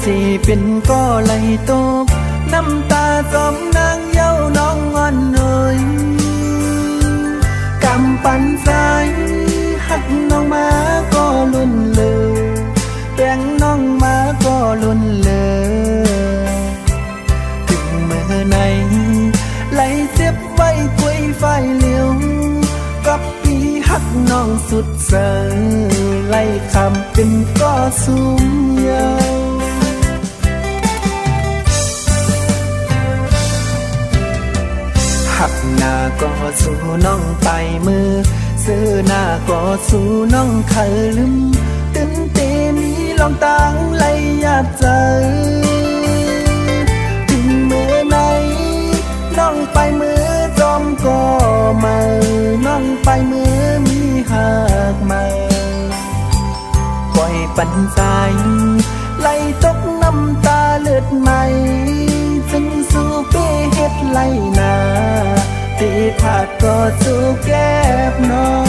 สิเป็นก็ไหลตกน้ำตาสองนางเย้าน้องอ่อนเอ่ยกำปั่นสายหักน้องมาก็ลุ่นเลยแบ่งน้องมาก็ลุ่นเลยถึงเมื่อไหนไหลเสียบไว้กุยไฟเหลียวกับปีหักน้องสุดเสยไหลคำเป็นก็สูงเยาวหักหน้าก็สู่น้องไปมือซื้อหน้าก็สู่น้องเคยลืมตื่นเตมีลองต่างไหลหยาดใจถึงเมื่อไหนน้องไปมือจอมก็มาน้องไปมือมีหักมาปล่อยปันใจไหลตกน้ำตาเลือดใหม่จึงสู่เป้เฮ็ดไหลนาตีผาดก็สู่แก้บน้อง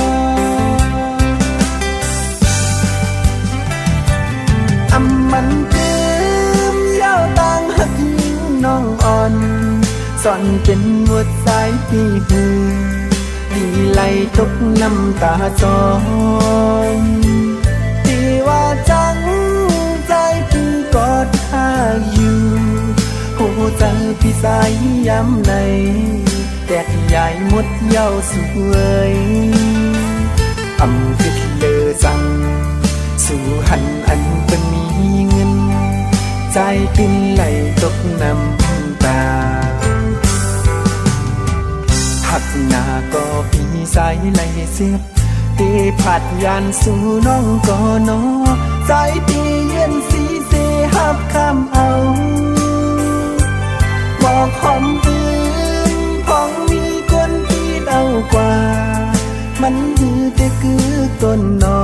อำมันตื้มยาวต่างหักยิงน้องอ่อนสอนเป็นหัวใจที่หือดีไหลตกน้ำตาจองที่ว่าจังใจพี่กอดข้าอยู่หูใจพี่สายย้ำในแตกใหญ่หมดเย้าสวยอำคือที่เลอจังสู่หันอันเป็นมีเงินใจติ้นไหลตกน้ำตาหักหน้าก็พี่สายไหลเสียบตีผัดยานสู่น้องก็นอใจตีเย็นสีเสหับคำเอาบอกหอมตื่นพองมีคนที่เดากว่ามันยือแต่คือต้นนอ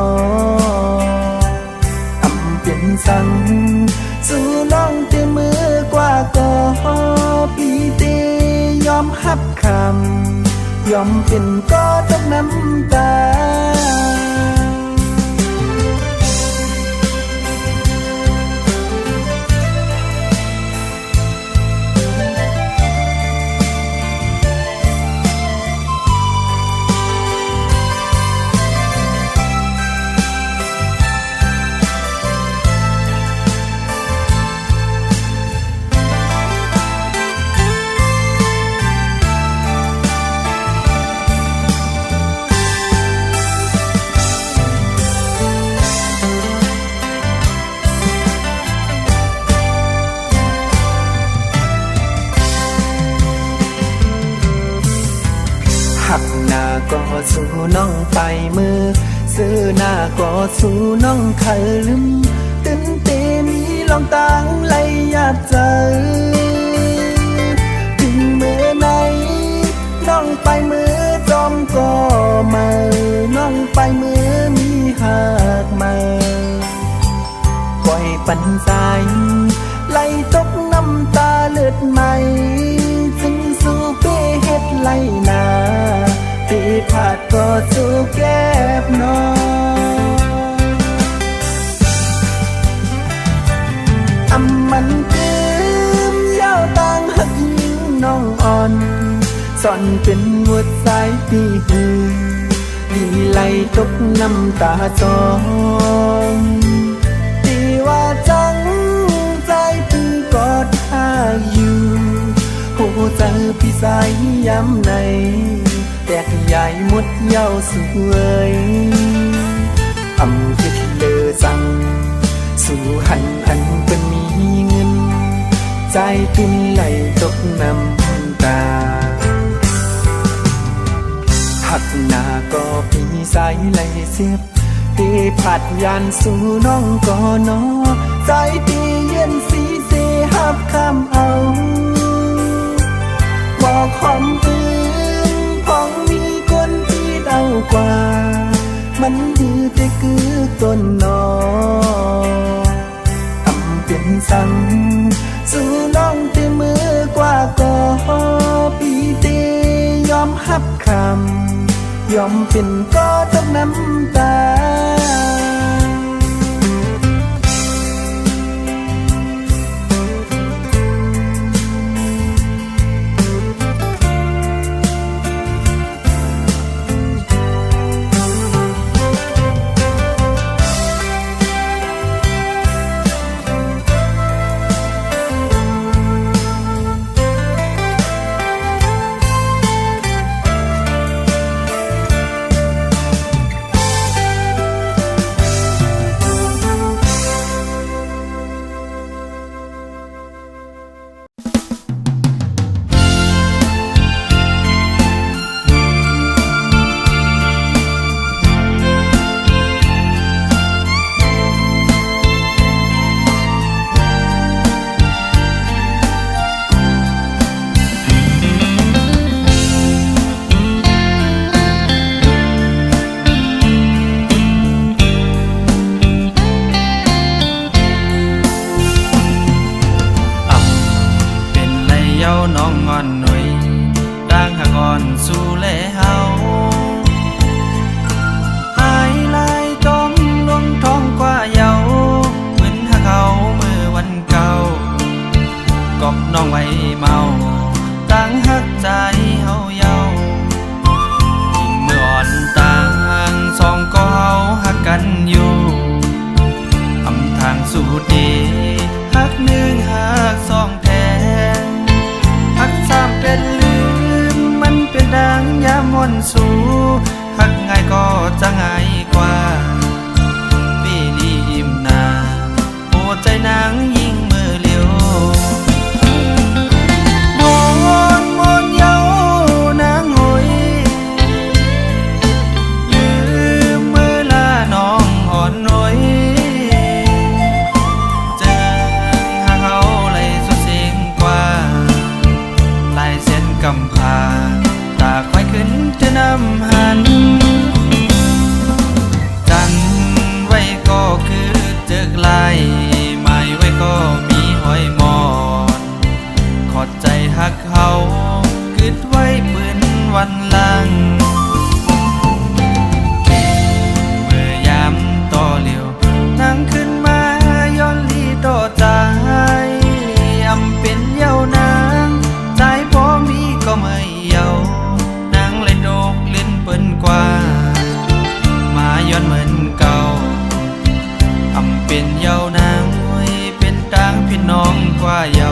อำเป็นสั่งสู่น้องเตมือกว่าก็ปีเตยอมหับคำยอมเป็นก็ตกน้ำตาหักหน้าก็สู่น้องไปมือซื้อหน้าก็สู่น้องเคยลืมตื่นเตมีลองต่างไหลหยาดใจถึงเมื่อไหนน้องไปมือจอมก็มาน้องไปมือมีหักมาปล่อยปันใจไหลตกน้ำตาเลือดใหม่จึงสู่เป้เฮ็ดไหลนาตีผาดก็สู่แก้บน้องอำมันตื้มยาวต่างหักยิงน้องอ่อนสอนเป็นหัวใจที่หือดีไหลตกน้ำตาจองที่ว่าจังใจพี่กอดข้าอยู่หูใจพี่สายย้ำในแตกใหญ่หมดเย้าสวยอำคือที่เลอจังสู่หันอันเป็นมีเงินใจติ้นไหลตกน้ำตาหักหน้าก็พี่สายไหลเสียบตีผัดยานสู่น้องก็นอใจตีเย็นสีเสหับคำเอาบอกหอมตื่นพองมีคนที่เดากว่ามันยือแต่คือต้นนออำเป็นสั่งสู่น้องเตมือกว่าก็ปีเตยอมหับคำยอมเป็นก็ตกน้ำตา ข องงอนหน่อยร่างหักอ่อนสู่แลเฮาหายลายจมลงท้องกว่าเยาเหมือนหักเขาเมื่อวันเก่ากอบน้องไว้เมาต่างหักใจเฮาเยายิ่งเมื่ออ่อนต่างสองก็เฮาหักกันอยู่อำทางสู่ดีหักหนึ่งหักสองแท้หักสามเป็นลืมมันเป็นดังยามม่อนสู่หักง่ายก็จะง่ายกว่าปีลีอิ่มนาโอ้ใจนางยิ่งมือเลี้ยวมอนเยานางหอยลืมเมื่อลาน้องอ่อนน้อยเจอหาเขาเลยสุดเสียงกว่าลายเส้นกำพาตาควายขึ้นจะนำหันจันไว้ก็คือเจอไกลไม่ไว้ก็มีหอยมอนขอดใจหักเขาคืดไว้ปืนวันหลังเมื่อยามต่อเหลียวนั่งขึ้นมาย้อนลีต่อใจอำเป็นเยาวนางใจพอมีก็ไม่เยานางเลยโดกเล่นเปิ้นกว่ามาย้อนเหมือนเก่าอำเป็นเยาวนางเป็นต่างพี่น้องกว่าเยา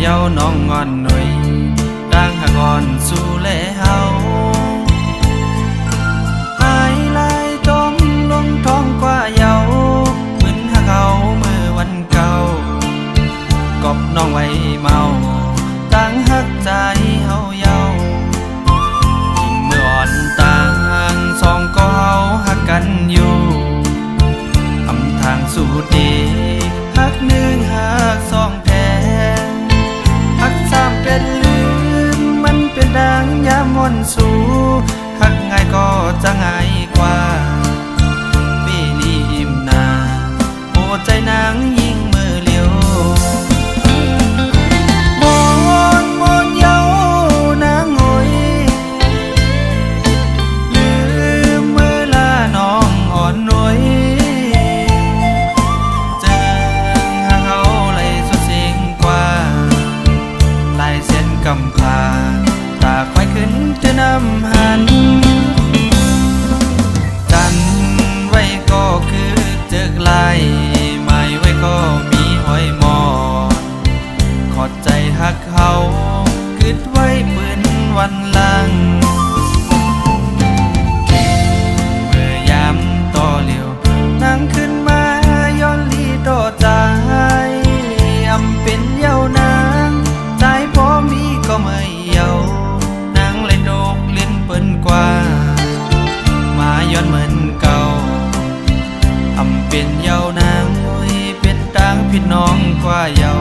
เยาน้องงอนหน่อยร่างหักอ่อนสู่แลเฮาหายลายจมลงท้องกว่าเยาเหมือนหักเขาเมื่อวันเก่ากอบน้องไว้เมาต่างหักใจเฮาเยายิ่งเมื่ออ่อนต่างสองก็เฮาหักกันอยู่อำทางสู่ดีหักหนึ่งหักสองแท้หักสามเป็นลืมมันเป็นดังยามม่อนสู่หักง่ายก็จะง่ายกว่าปีลีอิ่มนาโอ้ใจนางยิ่งมือเลี้ยวมอนเยาวนางหอยลืมเมื่อลาน้องอ่อนน้อยเจอหาเขาเลยสุดเสียงกว่าลายเส้นกำพาตาควายขึ้นจะนำหันจันไว้ก็คือเจอไกลไม่ไว้ก็มีหอยมอนขอดใจหักเขาคืดไว้ปืนวันหลังเมื่อยามต่อเหลียวนั่งขึ้นมาย้อนลีต่อใจอำเป็นเยาวนางใจพอมีก็ไม่เยานางเลยโดกเล่นเปิ้นกว่ามาย้อนเหมือนเก่าอำเป็นเยาวนางเป็นต่างพี่น้องกว่าเยา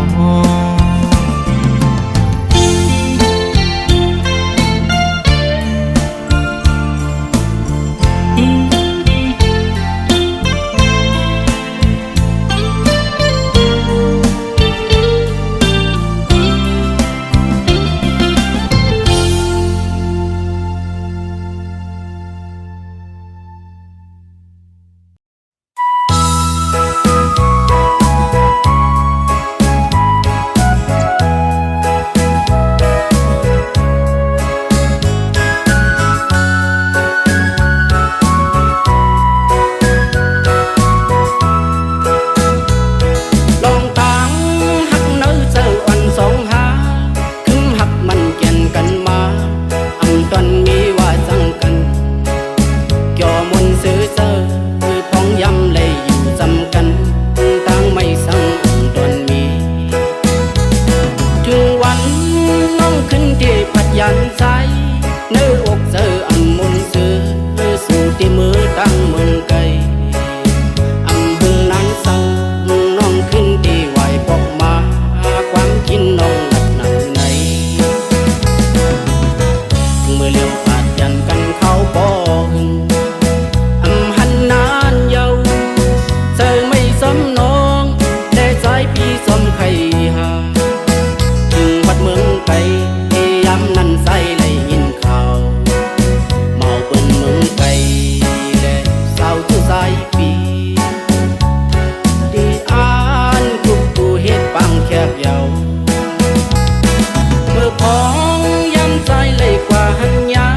ของย้ำใจเลยกว่าหันยา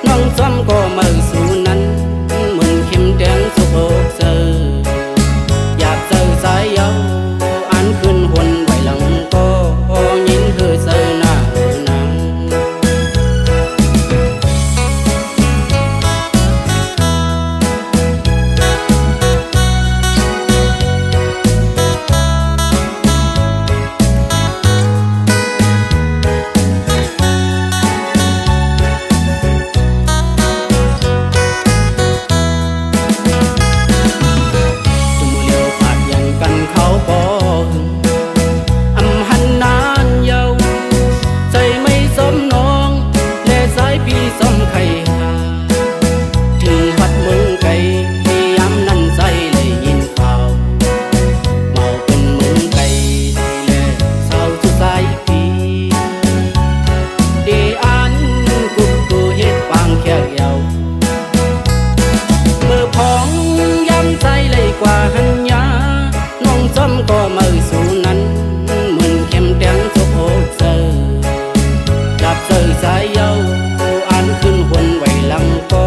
น้องซ้ำก็มาสู่นั้นเหมือนเข็มแดงสุกอกเซออยากเจอสายเยาอันขึ้นหนไว้หลังก็ยินเธอเซอหน้าหนังเขาบ่หึงอำหันนานเยาใจไม่สมน้องและสายพี่สมไข่หาถึงพัดเมืองไกลยามนั้นใจเลยยินข่าวเมาเป็นเมืองไกลและเศร้าทุกสายพี่ดีอันกุกกูเฮ็ดปางแค่เยาเมื่อพองย้ำใจเลยกว่าหันยาน้องจำก็มาสู่นั้นเหมือนเข็มแดงสุกอกเซอจับเจอสายเยาอันขึ้นหนไว้หลังก็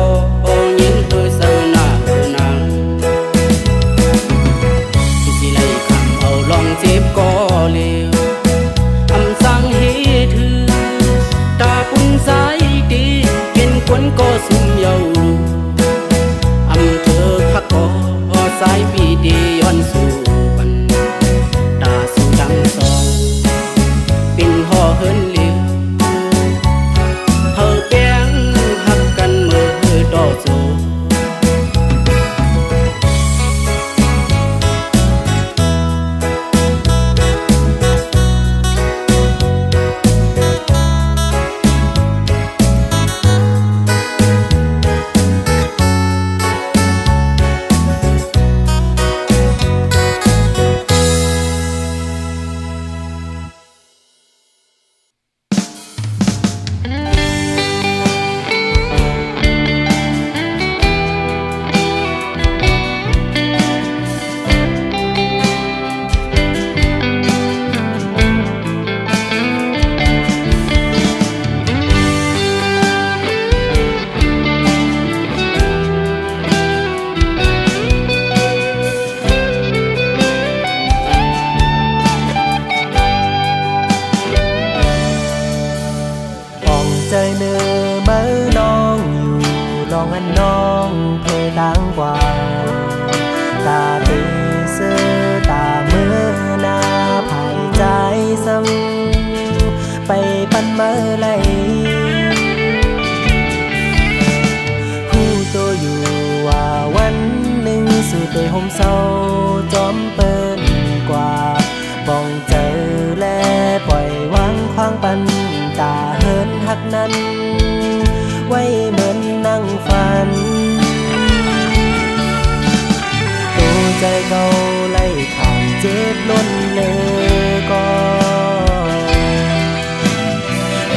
ยินเธอเซอหน้าเธอนางสิไล่คำเอาลองเจ็บก็เลวอำสั่งให้ถือตาปุ่นสายดีเห็นควนก็สุ่มเยาอำเธอคักก็สายปีดีย้อนสู่ตาสู่ดังสองปิ่นห่อเฮินเลี้ยวเฮาแป้งหักกันเมื่อต่อโซใจเนื้อเมื่อน้องอยู่ลองอันน้องเพดังกว่าตาตีเสื้อตาเมื่อหน้าภายใจซ้ำไปปันเมื่อไรคู่ตัวอยู่ว่าวันหนึ่งสู่ตัวห่มเศร้าจอมเปิ้นกว่าบ้องเจอและปล่อยวางควางปันตาเฮินหักนั้นไว้เหมือนนั่งฝันตัวใจเก่าไล่ขางเจ็บล้นเลยก็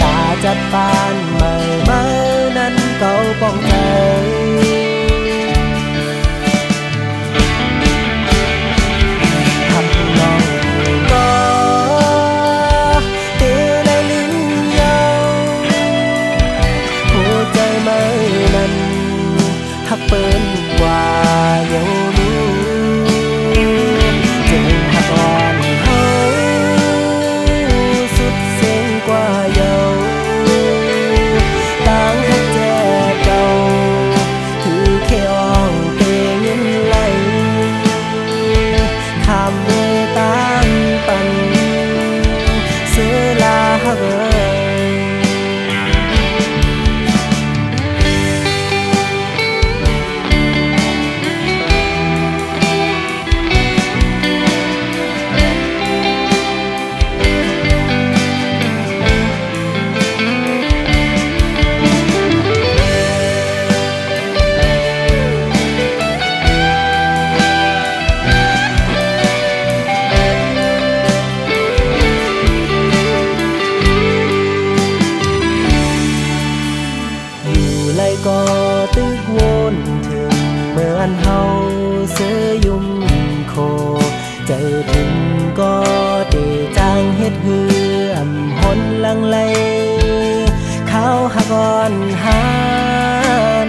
ตาจัดปานใหม่เมื่อนั้นเก่าป้องใจหักเปิ้นกว่าเยารู้จึงหักอ่อนเฮาสุดเสียงกว่าเยาต่างหักแจเก่าถือแค่อ่องเตเงินไหลคำเมื่อตามปันเสือลาหักก็ตึกวนถึงเมื่ออันเฮาเสือยุ่มโคใจถึงก็เตจางเฮ็ดเหือมหนลังไล ปัญหา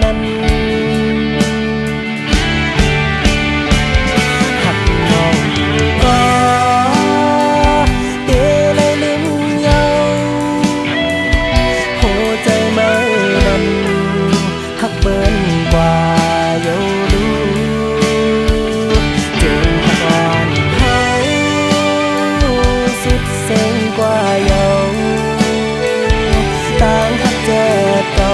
นั้นหักน้องก็เดเลยลืมเยาหัวใจมานั้นหักเบิ้นกว่าเยาดูเกินหักอ่อนเฮาสุดเส้นกว่าเยาต่างหักเจอเก่า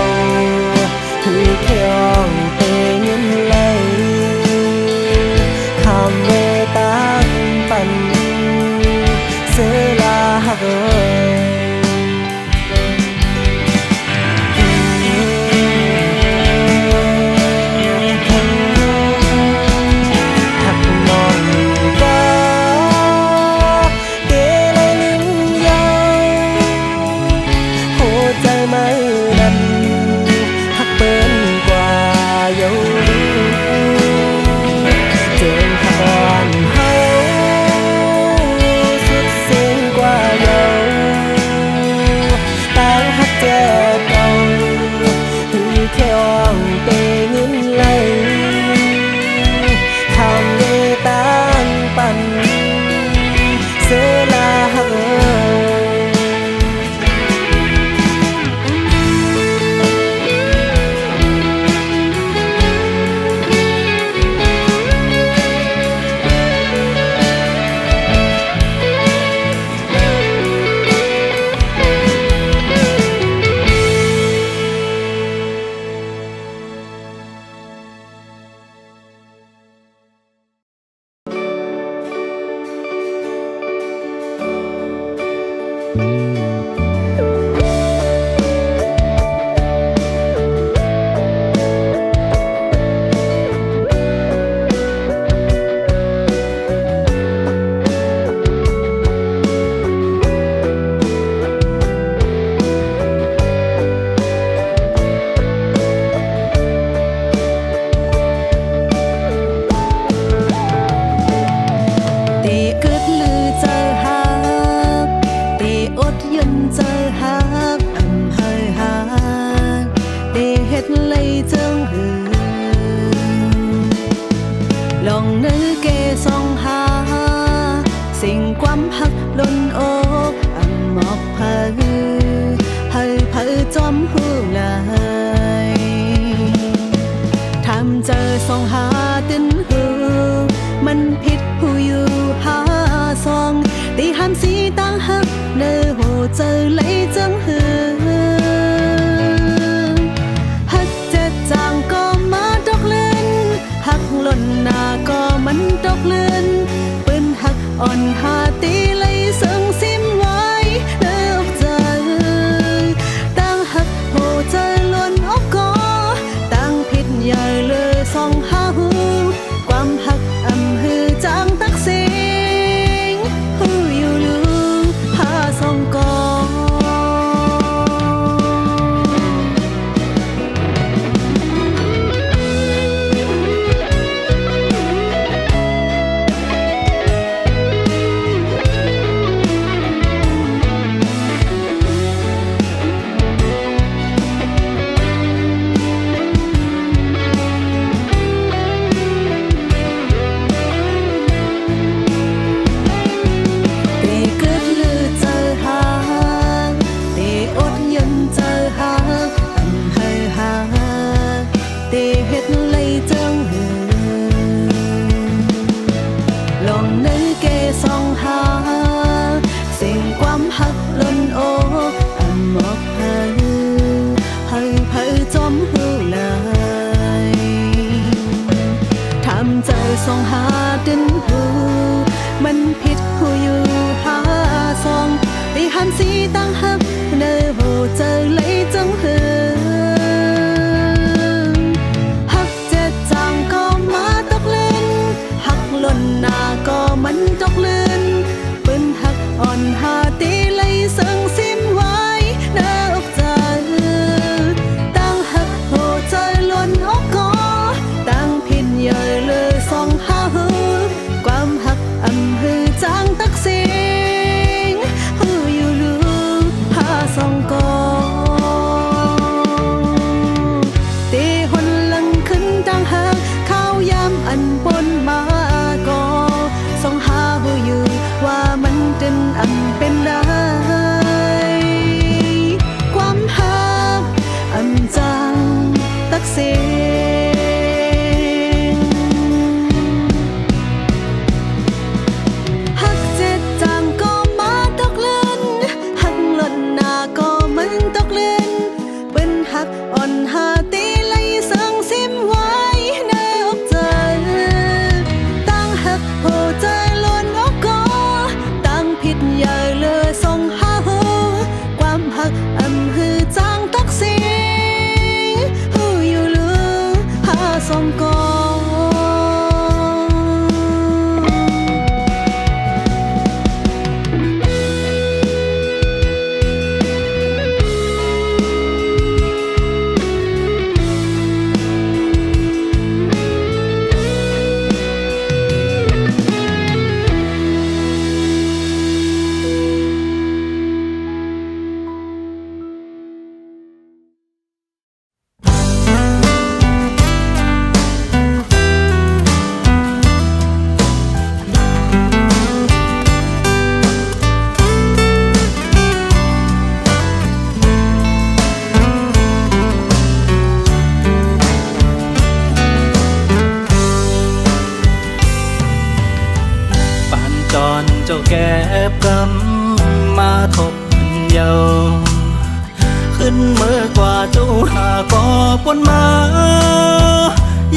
นมา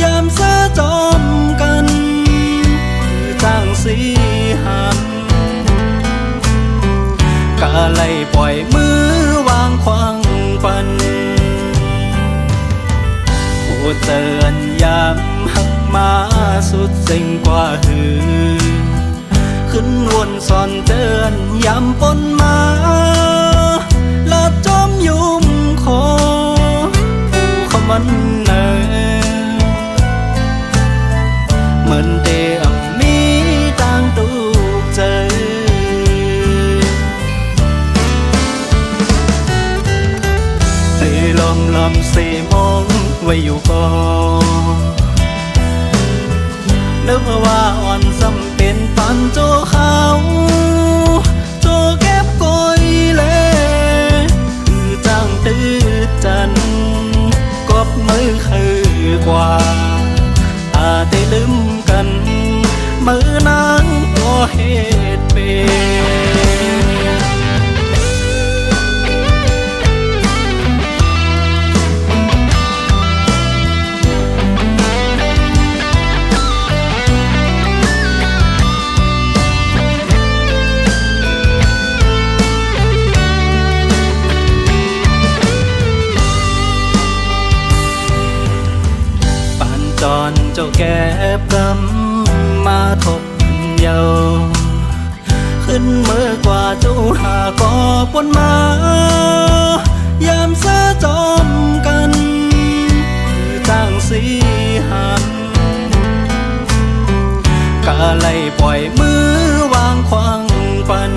ยามเสอจอมกันคือจ้างสีหันกะไล่ปล่อยมือวางควางปันผู้เตือนยามหักมาสุดสิ่งกว่าหือขึ้นวนสอนเตือนยามปนมาละจอมยุ่มคอผู้เขามันเนอเหมือนเดียมมีต่างตูกเจอลมเสมองไว้อยู่ก่อนนึกว่าอ่อนสำเป็นปันโจเขาโจเก็บกอยเล่คือจ้างตื้อจันกบมือคือกว่าอาได้ลืมกันมือนางก็เหตุเป็นจอนเจ้าแก่กำมาทบเยาขึ้นเมื่อกว่าเจ้าหากอปนมายามเสอจอมกันคือจ้างสีหันกะไล่ปล่อยมือวางควางปัน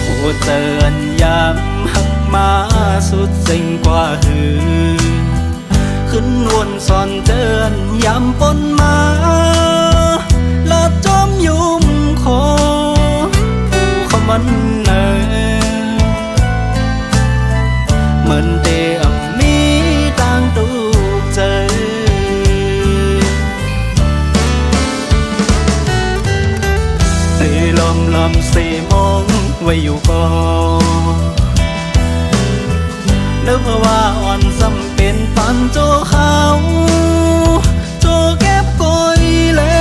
ผู้เตือนยามหักมาสุดสิ่งกว่าหือขึ้นวนสอนเตือนยำปนมาละจอมยุ่มคอผู้เขามันเนอเหมือนเดียมมีต่างตูกเจอลมเสมองไว้อยู่ก่อนนึกว่าอ่อนสำเป็นปันโจเขาโจเก็บกอยเล่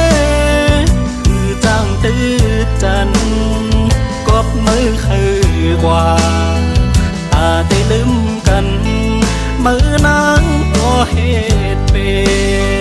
คือจ้างตื้อจันกบมือคือกว่าอาได้ลืมกันมือนางก็เหตุเป็น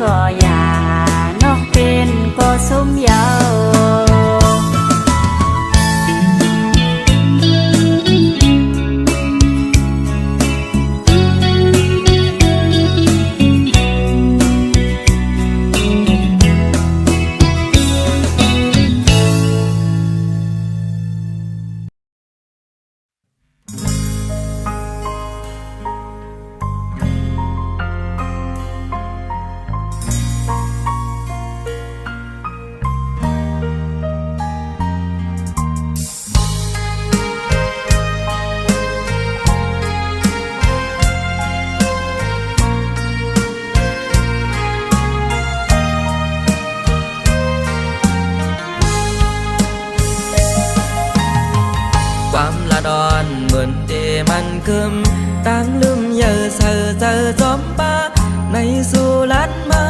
ก็อย่านอกเป็นก็สมเยาความละดอนเหมือนเดมันคึมตั้งลืมเยอะเสือเจอจอมป้าในสุรันมา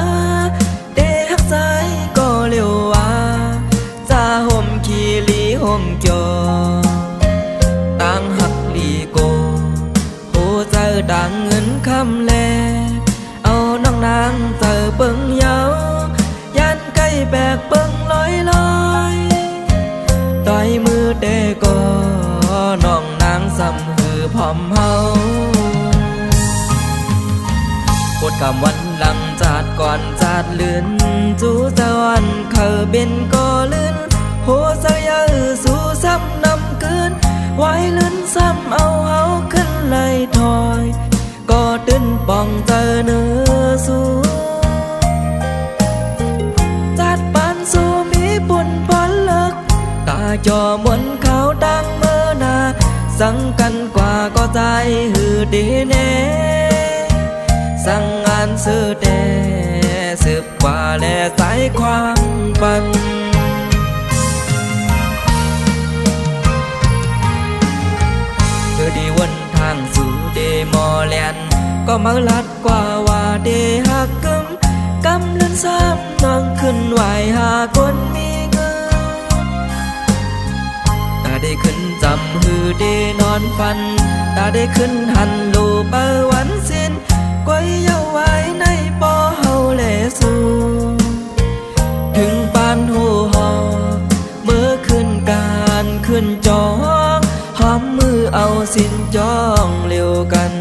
เดหักใจก็เร็วว่าจะห่มขี้ลีห่มจอตั้งหักลีโกโหเจอดังเงินคำแลเอาน้องนางเจอเบิ่งเยายันใกล้แบกเบิ่งลอยลอยต่อยมือเดก็น้องนางซ้ำหือพร้อมเฮาปวดกำวันหลังจาดก่อนจาดลื่นจูจาวันเขาเป็นก็ลื่นโหเสียสู่ซ้ำนำคืนไว้ลื่นซ้ำเอาเฮาขึ้นไหลถอยก็ตื่นป่องเจอเนื้อสู่จาดปานสู่มีบุญพอเลิกตาจอมวนเขาดังเมื่อนาสังกันกว่าก็ใจหือดีแน่สั่งงานซื้อเดสืบกว่าแลสายความปันคือดีวนทางสู่เดมอแลนก็มาลัดกว่าว่าเดหักกำลันซ้ำนองขึ้นไหวหาคนมีเงินตาได้ขึ้นจำหือเดนอนฟันตาได้ขึ้นหันลูเปอวันสิ้นก้อยเยาไว้ในปอเฮาแลสู่ถึงปานหูหอกเมื่อขึ้นการขึ้นจองหอมมือเอาสิ้นจองเร็วกัน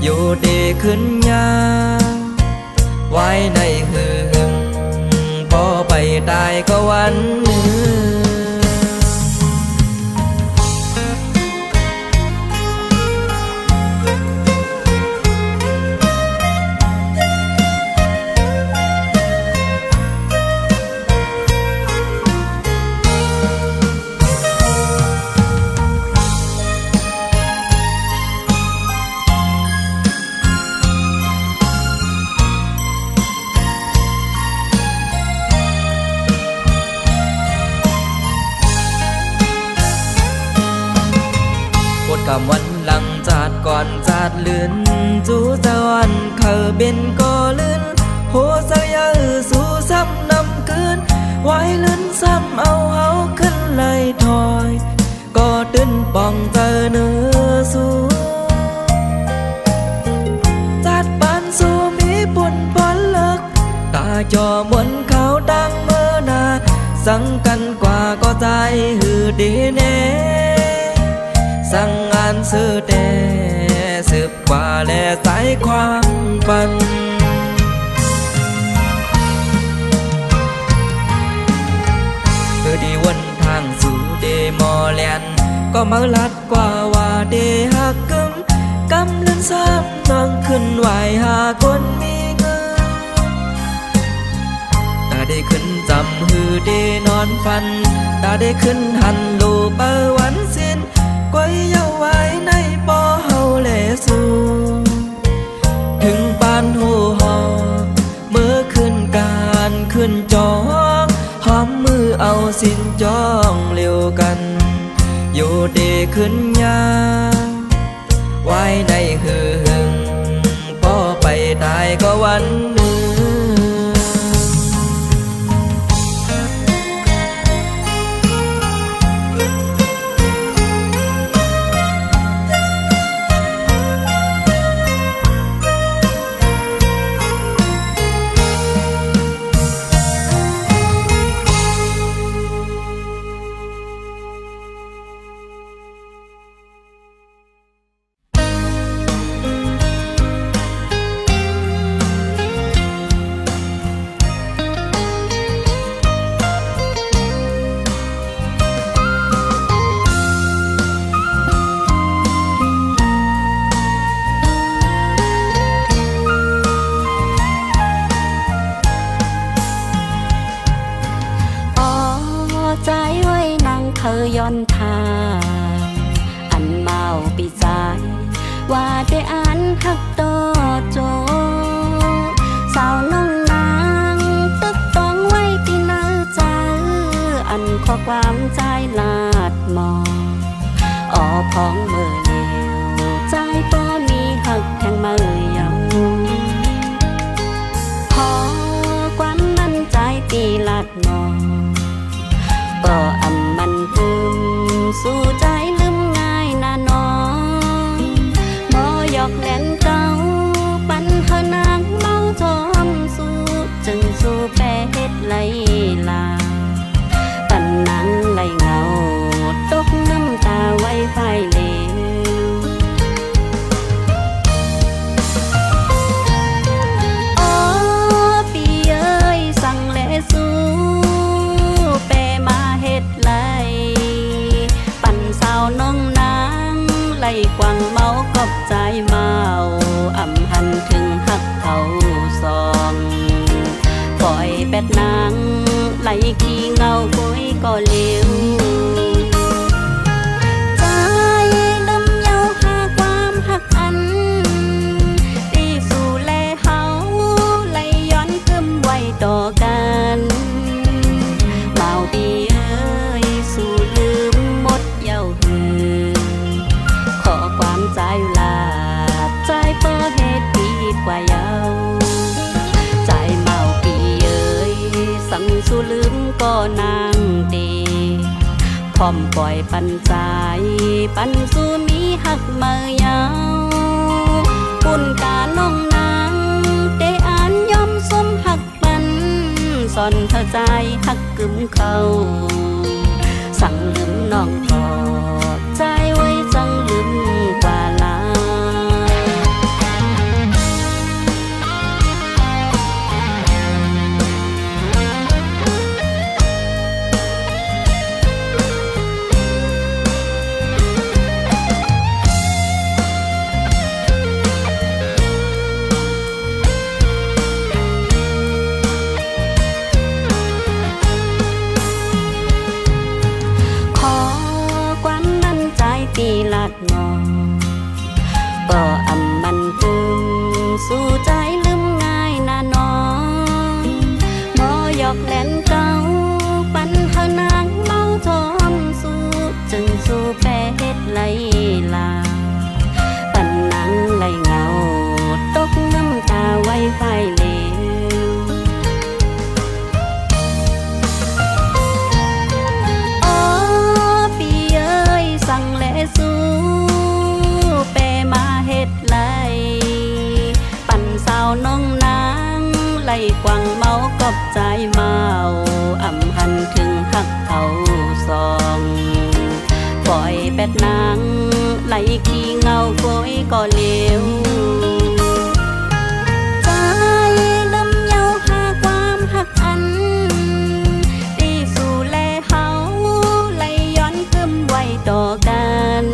อยู่เดขึ้นยาไว้ในหือหึงพอไปตายก็วันหนึ่งกำวันหลังจาดก่อนจาดลื่นจูจาวันเขาเป็นก็ลื่นโหเสียสู่ซ้ำนำคืนไว้ลื่นซ้ำเอาเฮาขึ้นไหลถอยก็ตื่นป่องเจอเนื้อสู่จาดปานสู่มีบุญพอเลิกตาจอมวนเขาดังเมื่อนาสังกันกว่าก็ใจหือดีแน่สั่งงานซื้อเดสืบกว่าแลสายความปันคือดีวนทางสู่เดมอแลนก็มาลัดกว่าว่าเดหักกำลันซ้ำนองขึ้นไหวหาคนมีเงินตาได้ขึ้นจำหือเดนอนฟันตาได้ขึ้นหันลูเปอวันสิ้นก้อยเยาไว้ในปอเฮาแลสู่ถึงปานหูหอกเมื่อขึ้นการขึ้นจองหอมมือเอาสิ้นจองเร็วกันอยู่เดขึ้นยาไว้ในหือหึงพอไปตายก็วันหนึ่ง ค ของเมื่อเลวใจบ่มีหักแห่งมือยังขอความมั่นใจตีลัดงอก็อำมันพึมสู่ใจลืมง่ายนะน้องบ่ยอกแล่นเก่าปันเฮานางเมาทอมสู่จึงสู่แปรเฮ็ดไหลลาปันนางไหลเงาตกน้ำตาไว้ไฟเลวโอ้ปีเอ้ยสั่งและสู้เปมาเฮ็ดไหลปั่นสาวน้องนางไหลกวางเมากอบใจเมาอำหันถึงหักเขาซองปล่อยแปดนางไหลขี้เงาปุ้ยก็เลี้ยวใจลืมเยาหาความหักอันที่สู่แลเฮาไหลย้อนกึมไว้ต่อกันเมาปีเอ้ยสู่ลืมหมดเย้าหือขอความใจลาใจเปิดเหตุผิดกว่าเยาใจเมาปีเอ้ยสั่งสู่ลืมก็นางดีพร้อมปล่อยปันใจปันสู่มีหักเมื่อยาวปุ่นกาน้องนางได้อ่านยอมสมหักปันสอนเธอใจหักกึมเขาสั่งลืมน้องก็ใจไว้จังลืมกว่าลาขอความมั่นใจตีลัดงอก็อำมันพึมสู่ใจลืมง่ายนะน้องบ่ยอกแล่นเก่าปันเฮานางเมาทอมสู่จึงสู่แปรเฮ็ดไหลลาปันนางไหลเงาตกน้ำตาไว้ไฟเลวโอ้ปีเอ้ยสั่งและสู้เปมาเฮ็ดไหลปั่นสาวน้องนางไหลกวางเมากอบใจเมาอำหันถึงหักเขาซองปล่อยแปดนางไหลขี้เงาโกยก็เลี้ยวใจลืมเยาหาความหักอันที่สู่แลเฮาไหลย้อนกึมไว้ต่อกัน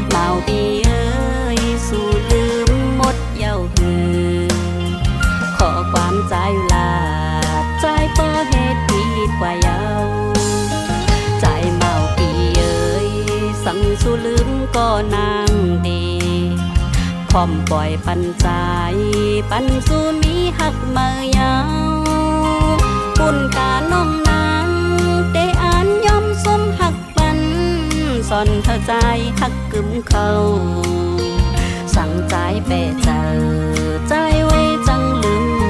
เมาปีเอ้ยสู่ลืมหมดเย้าหือขอความใจลาใจเปิดเหตุผิดกว่าเยาใจเมาปีเอ้ยสั่งสู่ลืมก็นางดีพร้อมปล่อยปันใจปันสู่มีหักเมื่อยาวปุ่นกาน้องนางได้อ่านยอมสมหักปันสอนเธอใจหักกึมเขาสั่งใจเปเจอใจไว้จังลืม